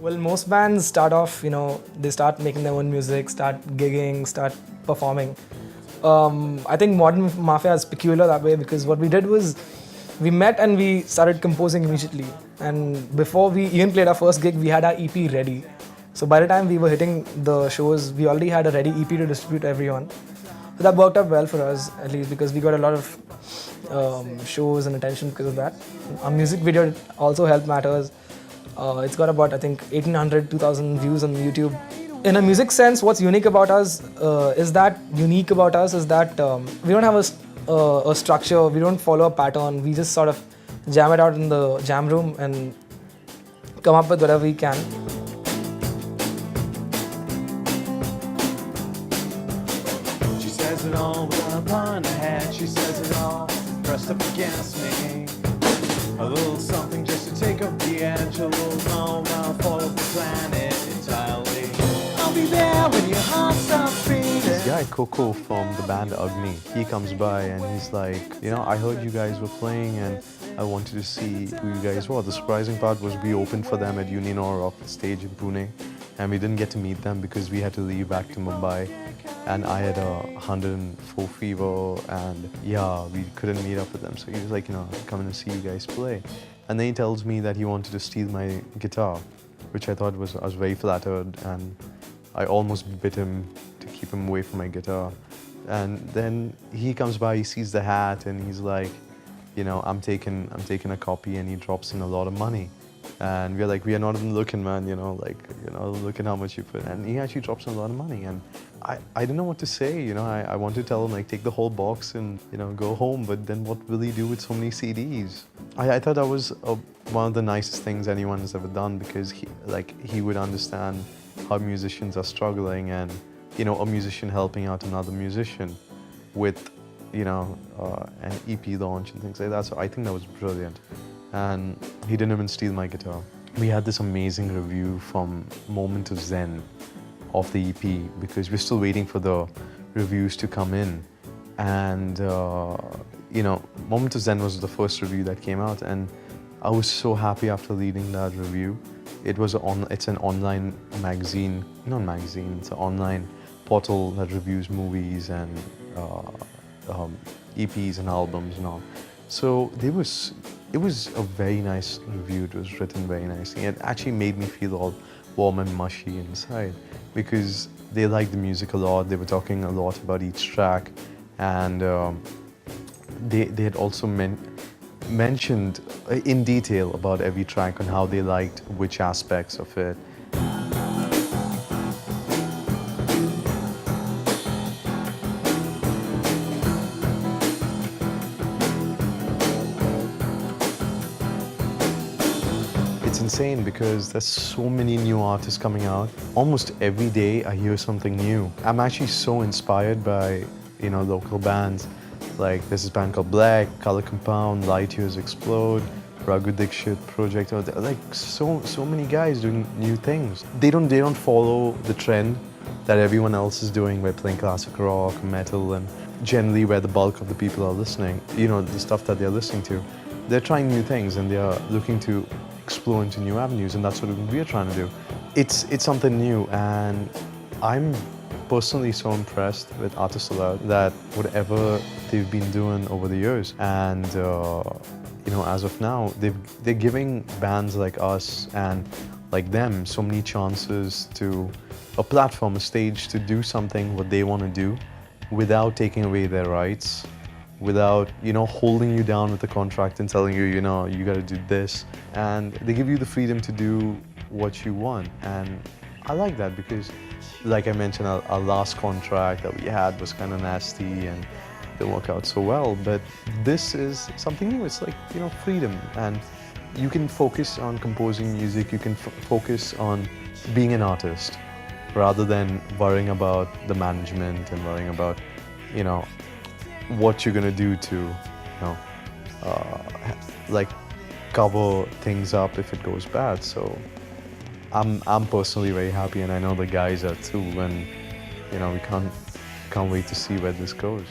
Well, most bands start off, they start making their own music, start gigging, start performing. I think Modern Mafia is peculiar that way because what we did was we met and we started composing immediately. And before we even played our first gig, we had our EP ready. So by the time we were hitting the shows, we already had a ready EP to distribute to everyone. So that worked out well for us, at least, because we got a lot of shows and attention because of that. Our music video also helped matters. It's got about, I think, 1,800, 2,000 views on YouTube. In a music sense, what's unique about us is that we don't have a structure, we don't follow a pattern, we just sort of jam it out in the jam room and come up with whatever we can. She says it all without on her head, she says it all pressed up against me. A little something just to take up the edge, a little no, I'll follow the planet entirely. I'll be there when your heart stops beating. This guy Coco from the band Agni, he comes by and he's like, I heard you guys were playing and I wanted to see who you guys were. The surprising part was we opened for them at Union off the stage in Pune, and we didn't get to meet them because we had to leave back to Mumbai. And I had a 104 fever, and yeah, we couldn't meet up with them. So he was like, coming to see you guys play. And then he tells me that he wanted to steal my guitar, which I thought I was very flattered, and I almost bit him to keep him away from my guitar. And then he comes by, he sees the hat, and he's like, I'm taking a copy, and he drops in a lot of money. And we're like, we are not even looking, man, look at how much you put. And he actually drops in a lot of money. And I didn't know what to say, I wanted to tell him, like, take the whole box and, go home. But then what will he do with so many CDs? I thought that was one of the nicest things anyone has ever done, because he would understand how musicians are struggling, and, a musician helping out another musician with, an EP launch and things like that. So I think that was brilliant. And he didn't even steal my guitar. We had this amazing review from Moment of Zen of the EP, because we're still waiting for the reviews to come in. And, Moment of Zen was the first review that came out, and I was so happy after reading that review. It's an online magazine, not magazine, it's an online portal that reviews movies and EPs and albums and all. So it was a very nice review. It was written very nicely. It actually made me feel all warm and mushy inside, because they liked the music a lot. They were talking a lot about each track, and they had also mentioned in detail about every track and how they liked which aspects of it. It's insane because there's so many new artists coming out. Almost every day I hear something new. I'm actually so inspired by, local bands. Like there's this band called Black, Color Compound, Light Years Explode, Raghu Dixit Project. Like so many guys doing new things. They don't follow the trend that everyone else is doing by playing classic rock, metal, and generally where the bulk of the people are listening, the stuff that they're listening to. They're trying new things and they are looking to explore into new avenues, and that's what we're trying to do. It's something new, and I'm personally so impressed with ArtistAloud that whatever they've been doing over the years, and as of now, they're giving bands like us and like them so many chances, to a platform, a stage to do something what they want to do without taking away their rights, without holding you down with a contract and telling you, you got to do this. And they give you the freedom to do what you want. And I like that, because like I mentioned, our last contract that we had was kind of nasty and didn't work out so well. But this is something new. It's like, freedom. And you can focus on composing music. You can focus on being an artist rather than worrying about the management and worrying about, what you're gonna do to, cover things up if it goes bad. So I'm personally very happy, and I know the guys are too, and we can't wait to see where this goes.